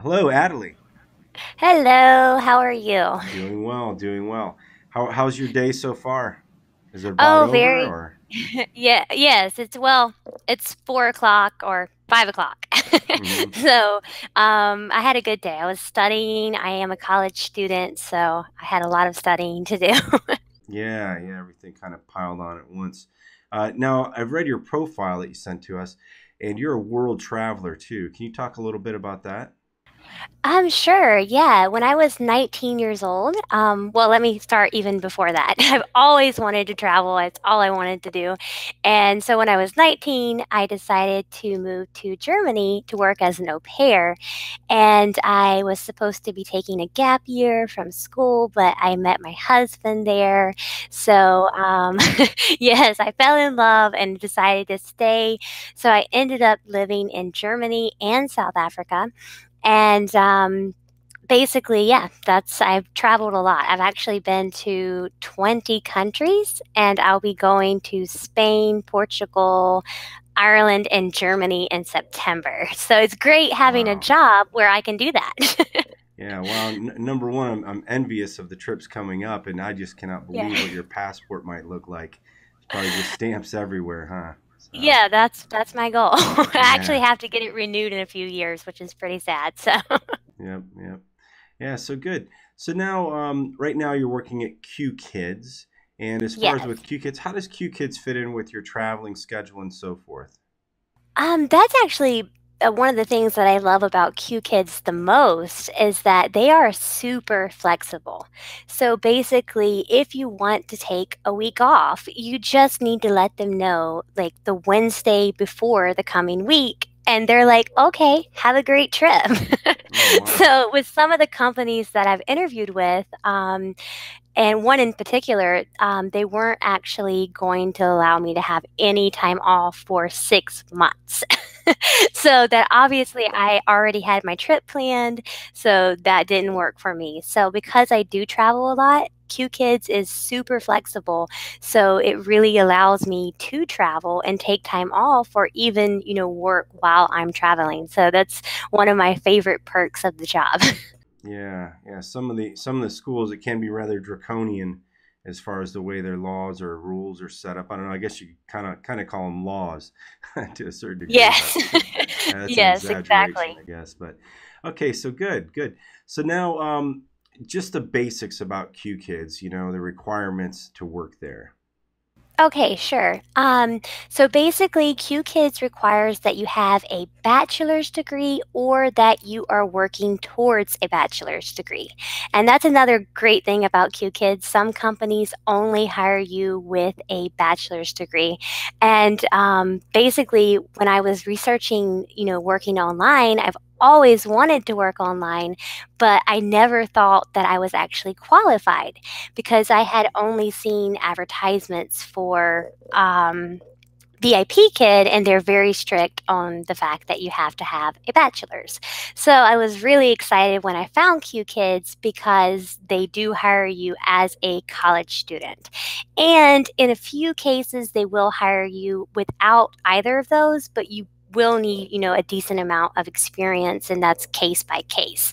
Hello, Adalee. Hello, how are you? Doing well, doing well. How's your day so far? Is it about Oh, over very, or? yes, it's 4 o'clock or 5 o'clock. Hmm. So, I had a good day. I was studying. I am a college student, so I had a lot of studying to do. Yeah, everything kind of piled on at once. Now, I've read your profile that you sent to us, and you're a world traveler too. Can you talk a little bit about that? Sure. Yeah. When I was 19 years old, well, let me start even before that. I've always wanted to travel. It's all I wanted to do. And so when I was 19, I decided to move to Germany to work as an au pair. And I was supposed to be taking a gap year from school, but I met my husband there. So, yes, I fell in love and decided to stay. So I ended up living in Germany and South Africa. And basically, yeah, I've traveled a lot. I've actually been to 20 countries, and I'll be going to Spain, Portugal, Ireland, and Germany in September. So it's great having a Wow. job where I can do that. Yeah. Well, number one, I'm envious of the trips coming up, and I just cannot Yeah. believe what your passport might look like. It's probably just stamps everywhere, huh? So, Yeah, that's my goal. I actually yeah. have to get it renewed in a few years, which is pretty sad. So, Yep. Yeah, so good. So now, right now you're working at QKids, and as far as yes. with QKids, how does QKids fit in with your traveling schedule and so forth? That's actually one of the things that I love about QKids the most is that they are super flexible. So basically, if you want to take a week off, you just need to let them know like the Wednesday before the coming week. And they're like, okay, have a great trip. Oh, wow. So, with some of the companies that I've interviewed with, and one in particular, they weren't actually going to allow me to have any time off for 6 months. So that obviously I already had my trip planned, so that didn't work for me. So because I do travel a lot, QKids is super flexible, so it really allows me to travel and take time off or even, work while I'm traveling. So that's one of my favorite perks of the job. Yeah. Some of the schools, it can be rather draconian as far as the way their laws or rules are set up. I don't know. I guess you kind of call them laws to a certain degree, but Yes. that's an Yes, exaggeration, exactly. I guess. But okay, so good. So now, just the basics about QKids. The requirements to work there. Okay, sure. So basically, QKids requires that you have a bachelor's degree or that you are working towards a bachelor's degree. And that's another great thing about QKids. Some companies only hire you with a bachelor's degree. And basically, when I was researching, working online, I've always wanted to work online, but I never thought that I was actually qualified because I had only seen advertisements for VIP kid, and they're very strict on the fact that you have to have a bachelor's. So I was really excited when I found Q Kids because they do hire you as a college student. And in a few cases, they will hire you without either of those, but you will need, a decent amount of experience, and that's case by case.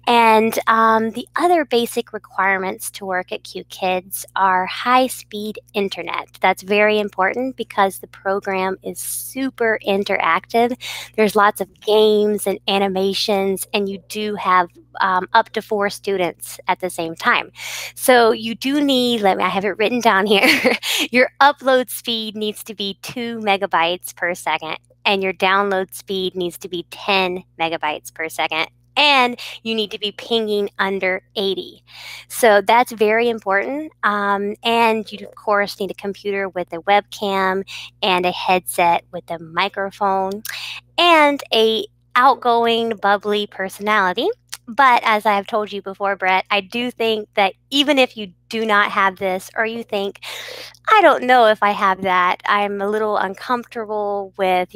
And the other basic requirements to work at QKids are high speed internet. That's very important because the program is super interactive. There's lots of games and animations, and you do have up to 4 students at the same time. So you do need, I have it written down here, your upload speed needs to be 2 megabytes per second, and your download speed needs to be 10 megabytes per second. And you need to be pinging under 80. So that's very important. And you, of course, need a computer with a webcam and a headset with a microphone and a outgoing, bubbly personality. But as I have told you before, Brett, I do think that even if you do not have this, or you think, I don't know if I have that, I'm a little uncomfortable with,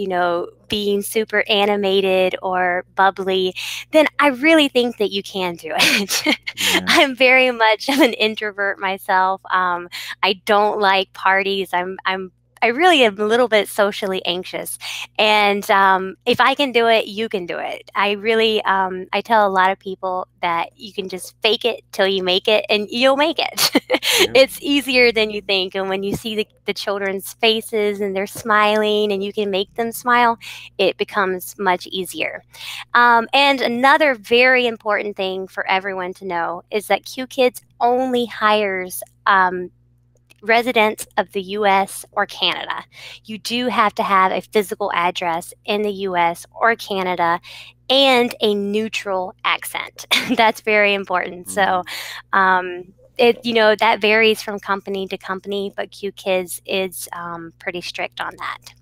being super animated or bubbly, then I really think that you can do it. Yeah. I'm very much of an introvert myself. I don't like parties. I really am a little bit socially anxious. And if I can do it, you can do it. I really, I tell a lot of people that you can just fake it till you make it and you'll make it. Yep. It's easier than you think. And when you see the children's faces and they're smiling and you can make them smile, it becomes much easier. And another very important thing for everyone to know is that QKids only hires residents of the US or Canada. You do have to have a physical address in the US or Canada and a neutral accent. That's very important. So, that varies from company to company, but QKids is pretty strict on that.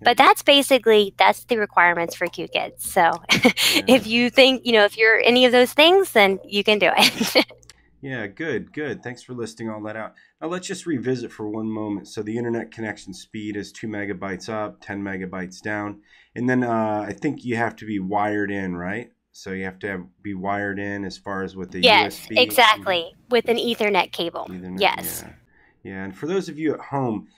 But that's the requirements for QKids. So if you think, if you're any of those things, then you can do it. Yeah, good, good. Thanks for listing all that out. Now let's just revisit for one moment. So the internet connection speed is 2 megabytes up, 10 megabytes down. And then I think you have to be wired in, right? So you have to be wired in as far as with the Yes, USB. exactly. With an Ethernet cable. Ethernet, Yes. yeah. Yeah, and for those of you at home,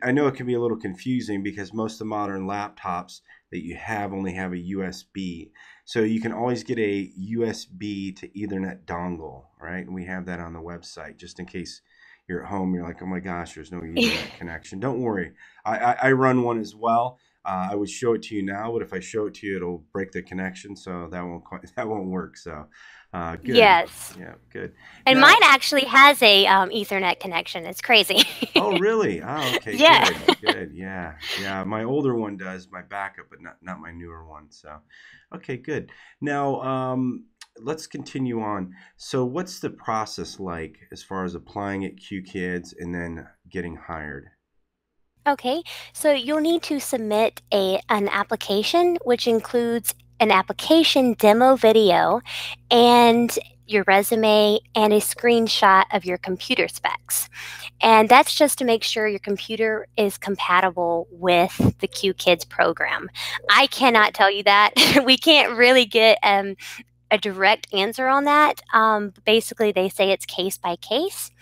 I know it can be a little confusing because most of the modern laptops that you have only have a USB. So you can always get a USB to Ethernet dongle, right? And we have that on the website just in case you're at home. You're like, oh my gosh, there's no Ethernet connection. Don't worry. I run one as well. I would show it to you now, but if I show it to you, it'll break the connection, so that won't work. So, good. Yes. Yeah, good. And Now, mine actually has a Ethernet connection. It's crazy. oh, really? Oh, okay, Yeah. good, good. Yeah, yeah. My older one does, my backup, but not my newer one. So, okay, good. Now, let's continue on. So, what's the process like as far as applying at QKids and then getting hired? Okay, so you'll need to submit an application, which includes an application demo video and your resume and a screenshot of your computer specs. And that's just to make sure your computer is compatible with the QKids program. I cannot tell you that. We can't really get a direct answer on that. Basically, they say it's case by case.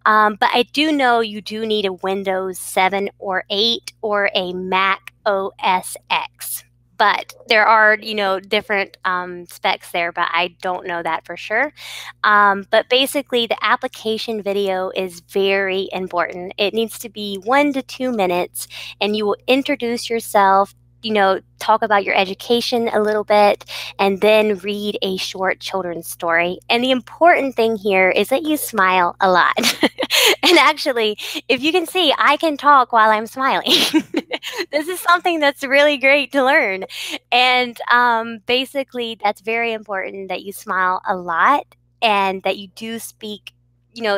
But I do know you do need a Windows 7 or 8 or a Mac OS X. But there are, different specs there, but I don't know that for sure. But basically, the application video is very important. It needs to be 1 to 2 minutes, and you will introduce yourself, talk about your education a little bit, and then read a short children's story. And the important thing here is that you smile a lot. And actually, if you can see, I can talk while I'm smiling. This is something that's really great to learn. And basically, that's very important that you smile a lot and that you do speak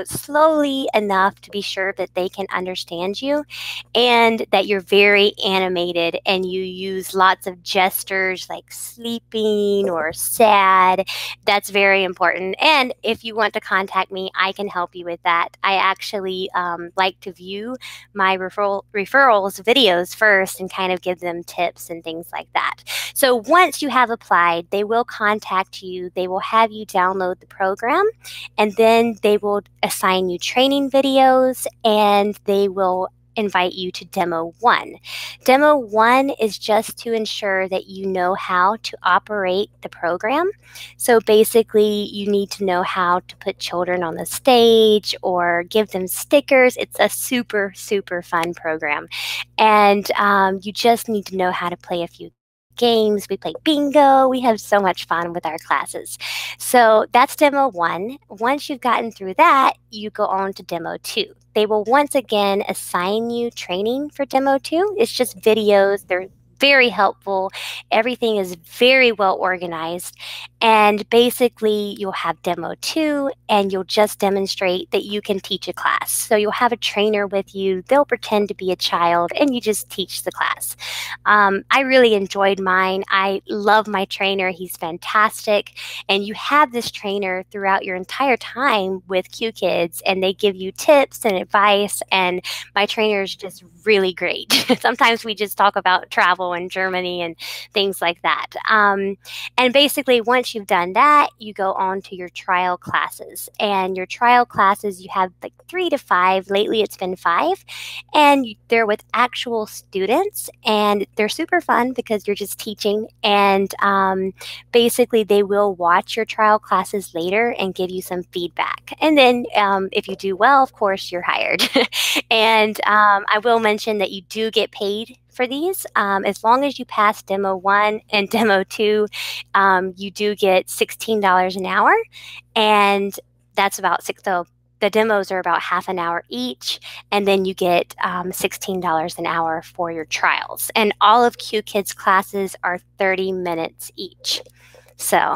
slowly enough to be sure that they can understand you, and that you're very animated and you use lots of gestures like sleeping or sad. That's very important. And if you want to contact me, I can help you with that. I actually like to view my referrals videos first and kind of give them tips and things like that. So once you have applied, they will contact you. They will have you download the program, and then they will assign you training videos, and they will invite you to Demo 1. Demo 1 is just to ensure that you know how to operate the program. So basically, you need to know how to put children on the stage or give them stickers. It's a super, super fun program. And you just need to know how to play a few games. We play bingo. We have so much fun with our classes. So that's Demo 1. Once you've gotten through that, you go on to Demo 2. They will once again assign you training for Demo 2. It's just videos. They're very helpful. Everything is very well organized. And basically, you'll have Demo 2, and you'll just demonstrate that you can teach a class. So you'll have a trainer with you. They'll pretend to be a child, and you just teach the class. I really enjoyed mine. I love my trainer. He's fantastic. And you have this trainer throughout your entire time with QKids, and they give you tips and advice. And my trainer is just really great. Sometimes we just talk about travel Portugal and Germany and things like that. And basically, once you've done that, you go on to your trial classes. And your trial classes, you have like 3 to 5. Lately, it's been 5. And they're with actual students. And they're super fun because you're just teaching. And basically, they will watch your trial classes later and give you some feedback. And then if you do well, of course, you're hired. And I will mention that you do get paid for these. As long as you pass Demo 1 and Demo 2, you do get $16 an hour. And that's about six. So the demos are about half an hour each. And then you get $16 an hour for your trials. And all of QKids classes are 30 minutes each. So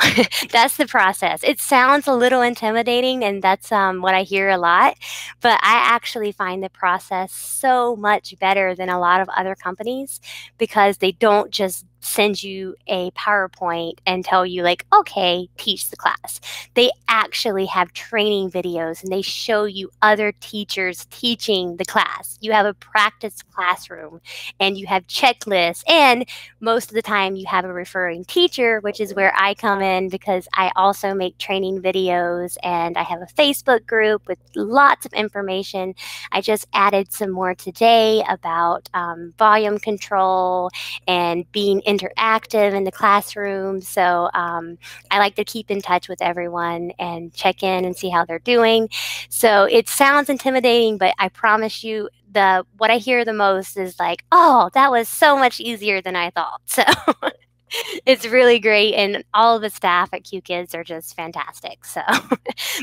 that's the process. It sounds a little intimidating, and that's what I hear a lot. But I actually find the process so much better than a lot of other companies because they don't just send you a PowerPoint and tell you like, okay, teach the class. They actually have training videos and they show you other teachers teaching the class. You have a practice classroom and you have checklists, and most of the time you have a referring teacher, which is where I come in because I also make training videos and I have a Facebook group with lots of information. I just added some more today about volume control and being interactive in the classroom. So I like to keep in touch with everyone and check in and see how they're doing. So it sounds intimidating, but I promise you, what I hear the most is like, oh, that was so much easier than I thought. So it's really great, and all of the staff at QKids are just fantastic. So,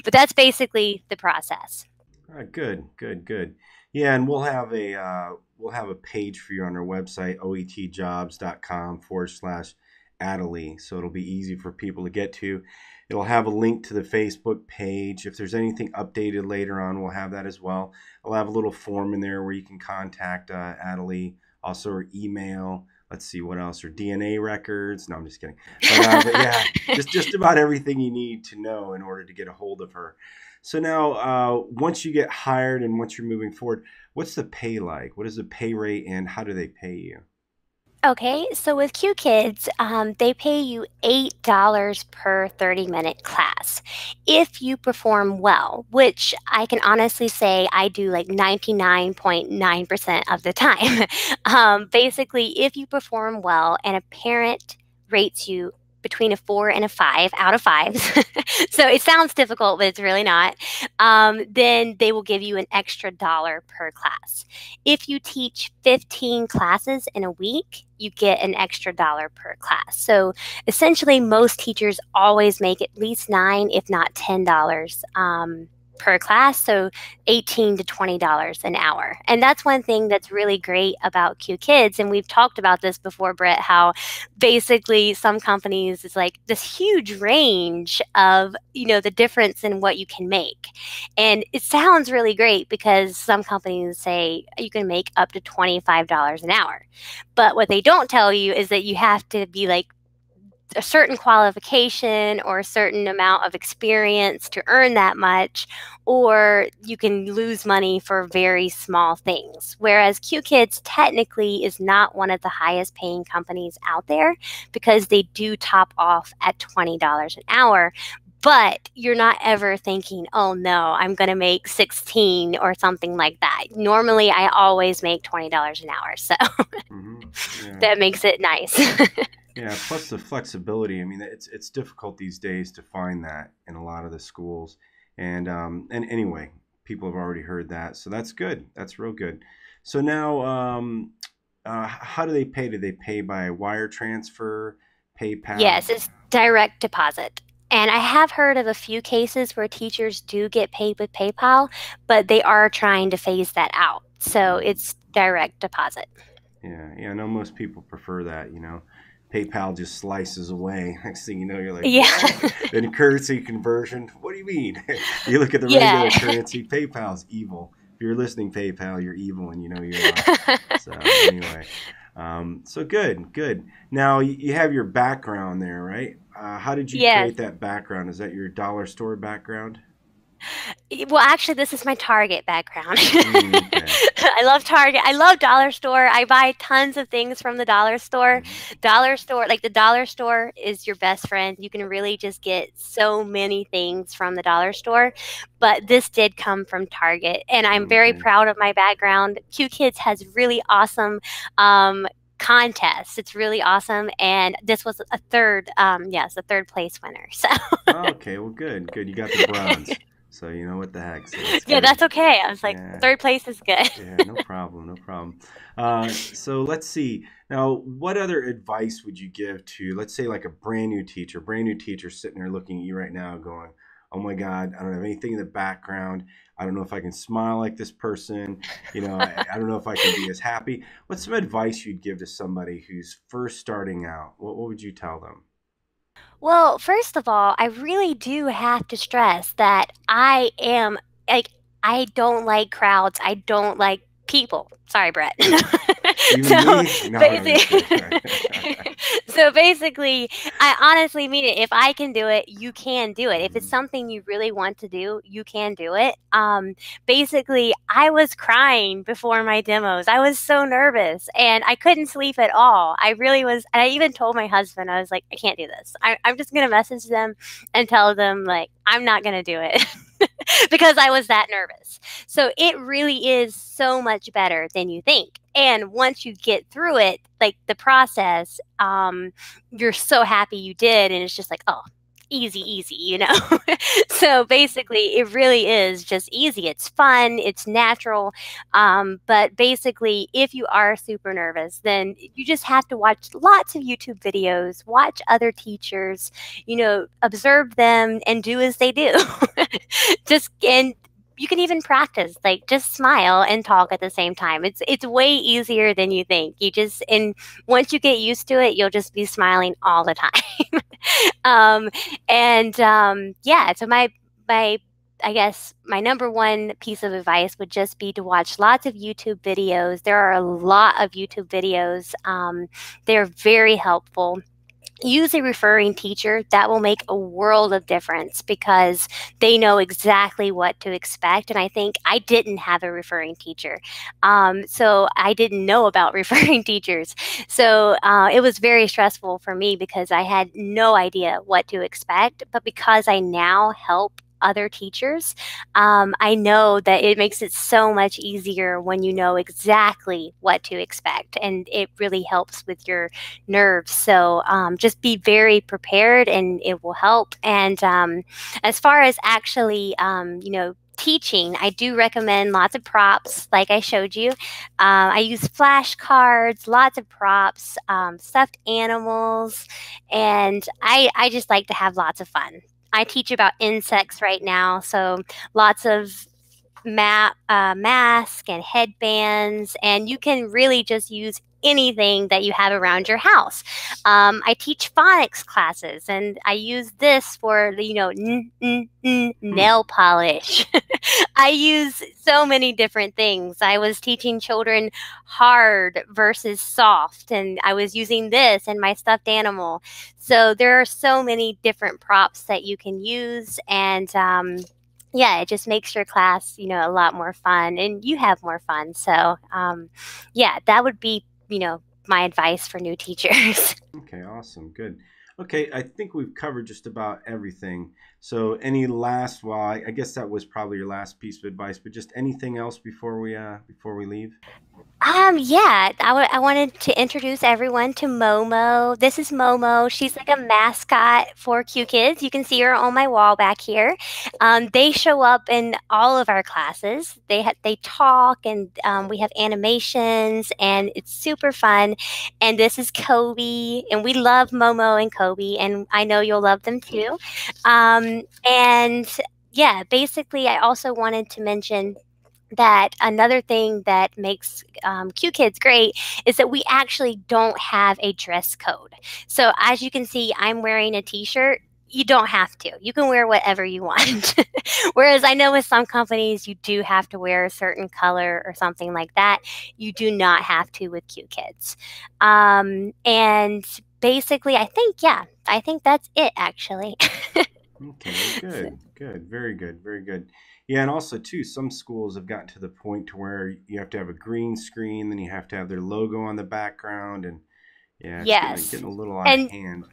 but that's basically the process. All right, good, good, good. Yeah, and we'll have a page for you on our website, oetjobs.com/Adalee. So it'll be easy for people to get to. It'll have a link to the Facebook page. If there's anything updated later on, we'll have that as well. I'll have a little form in there where you can contact Adalee, also her email. Let's see what else. Her DNA records. No, I'm just kidding. But yeah, just about everything you need to know in order to get a hold of her. So now, once you get hired and once you're moving forward, what's the pay like? What is the pay rate and how do they pay you? Okay, so with QKids, they pay you $8 per 30-minute class if you perform well, which I can honestly say I do like 99.9% of the time. Basically, if you perform well and a parent rates you between a 4 and a 5 out of 5, so it sounds difficult, but it's really not, then they will give you an extra dollar per class. If you teach 15 classes in a week, you get an extra dollar per class. So essentially, most teachers always make at least 9, if not $10 per class, so $18 to $20 an hour. And that's one thing that's really great about QKids. And we've talked about this before, Brett, how basically some companies is like this huge range of, the difference in what you can make. And it sounds really great because some companies say you can make up to $25 an hour. But what they don't tell you is that you have to be like a certain qualification or a certain amount of experience to earn that much, or you can lose money for very small things. Whereas QKids technically is not one of the highest paying companies out there because they do top off at $20 an hour. But you're not ever thinking, oh no, I'm going to make 16 or something like that. Normally, I always make $20 an hour. So Yeah. that makes it nice. Yeah, plus the flexibility. I mean, it's difficult these days to find that in a lot of the schools. And anyway, people have already heard that, so that's good. That's real good. So now, how do they pay? Do they pay by wire transfer, PayPal? Yes, it's direct deposit. And I have heard of a few cases where teachers do get paid with PayPal, but they are trying to phase that out. So it's direct deposit. Yeah, I know most people prefer that. PayPal just slices away. Next thing you know, you're like, Yeah. what? Then currency conversion. What do you mean? You look at the Yeah. regular currency. PayPal's evil. If you're listening, PayPal, you're evil, and you know you are. So anyway, so good. Now you have your background there, right? How did you Yes. create that background? Is that your dollar store background? Well, actually, this is my Target background. Okay. I love Target. I love dollar store. I buy tons of things from the dollar store. Mhm. Dollar store, like the dollar store is your best friend. You can really just get so many things from the dollar store. But this did come from Target, and I'm very Okay. proud of my background. QKids has really awesome um, contests. It's really awesome, and this was a third, yes, a third place winner. So. Oh, okay. Well, good. Good. You got the bronze. So you know what the heck. So that's Yeah, good. that's okay. I was like, Yeah. third place is good. Yeah, no problem, no problem. So let's see. Now, what other advice would you give to, let's say, like a brand new teacher sitting there looking at you right now, going, "Oh my God, I don't have anything in the background. I don't know if I can smile like this person. I don't know if I can be as happy." What's some advice you'd give to somebody who's first starting out? What would you tell them? Well, first of all, I really do have to stress that I am like I don't like crowds. I don't like people. Sorry, Brett. Even so me? No, I'm just basically, kidding. so basically, I honestly mean it. If I can do it, you can do it. If it's Mhm. something you really want to do, you can do it. Basically, I was crying before my demos. I was so nervous and I couldn't sleep at all. I really was. And I even told my husband, I was like, I can't do this. I'm just going to message them and tell them, like, I'm not going to do it. Because I was that nervous. So it really is so much better than you think. And once you get through it, like the process, you're so happy you did. And it's just like, oh, easy, easy. So basically, it really is just easy. It's fun, it's natural. But basically, if you are super nervous, then you just have to watch lots of YouTube videos, watch other teachers, observe them and do as they do. Just and you can even practice, like just smile and talk at the same time. It's way easier than you think. And once you get used to it, you'll just be smiling all the time. Yeah, so my I guess my number one piece of advice would just be to watch lots of YouTube videos. There are a lot of YouTube videos. They're very helpful. Use a referring teacher. That will make a world of difference because they know exactly what to expect. And I think I didn't have a referring teacher. So I didn't know about referring teachers. So it was very stressful for me because I had no idea what to expect. But because I now help other teachers, I know that it makes it so much easier when you know exactly what to expect. And it really helps with your nerves. So just be very prepared and it will help. And as far as actually, teaching, I do recommend lots of props, like I showed you. I use flashcards, lots of props, stuffed animals, and I just like to have lots of fun. I teach about insects right now, so lots of mask and headbands, and you can really just use anything that you have around your house. I teach phonics classes, and I use this for the Hmm. nail polish. I use so many different things. I was teaching children hard versus soft, and I was using this and my stuffed animal. So there are so many different props that you can use, and yeah, it just makes your class, a lot more fun and you have more fun. So, yeah, that would be, my advice for new teachers. Okay, awesome. Good. Okay, I think we've covered just about everything. So, any last? Well, I guess that was probably your last piece of advice, but just anything else before we leave? Yeah, I wanted to introduce everyone to Momo. This is Momo. She's like a mascot for Q Kids. You can see her on my wall back here. They show up in all of our classes. They talk and we have animations and it's super fun. And this is Kobe, and we love Momo and Kobe, and I know you'll love them too. And yeah, basically, I also wanted to mention that another thing that makes Q Kids great is that we actually don't have a dress code. So as you can see, I'm wearing a t-shirt. You don't have to. You can wear whatever you want. Whereas I know with some companies, you do have to wear a certain color or something like that. You do not have to with Q Kids. And basically, I think that's it actually. Okay, well, good, good, very good, very good. Yeah, and also too, some schools have gotten to the point to where you have to have a green screen, then you have to have their logo on the background, and yeah, it's Yes. getting a little out of And hand.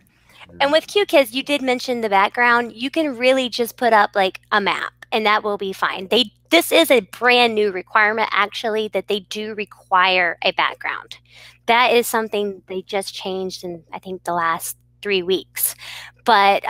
And Yeah. with QKids, you did mention the background. You can really just put up like a map and that will be fine. This is a brand new requirement actually that they do require a background. That is something they just changed in I think the last 3 weeks. But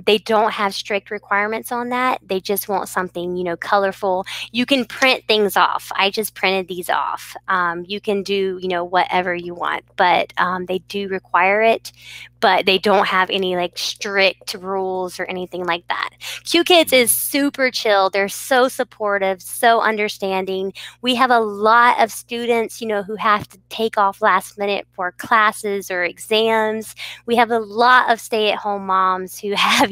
they don't have strict requirements on that. They just want something, colorful. You can print things off. I just printed these off. You can do, whatever you want, but they do require it, but they don't have any like strict rules or anything like that. QKids is Mhm. super chill. They're so supportive, so understanding. We have a lot of students, who have to take off last minute for classes or exams. We have a lot of stay-at-home moms who have,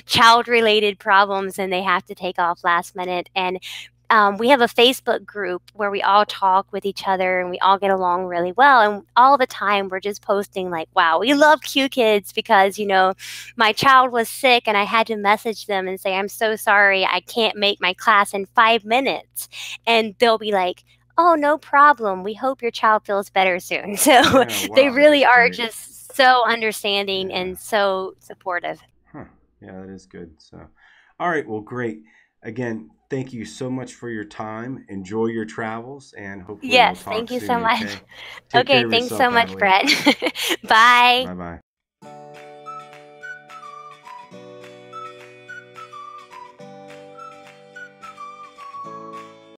child-related problems and they have to take off last minute. And we have a Facebook group where we all talk with each other and we all get along really well. And all the time we're just posting like, wow, we love QKids because, my child was sick and I had to message them and say, I'm so sorry, I can't make my class in 5 minutes. And they'll be like, oh, no problem. We hope your child feels better soon. So Yeah, they wow, really that's are great. just so understanding Yeah. and so supportive. Huh. Yeah, that is good. So, all right, well, great. Again, thank you so much for your time. Enjoy your travels, and hopefully we'll Yes, talk thank you so soon, much. okay? Take care Okay, of thanks yourself, so much, Adalee. Brett. Bye. Bye bye.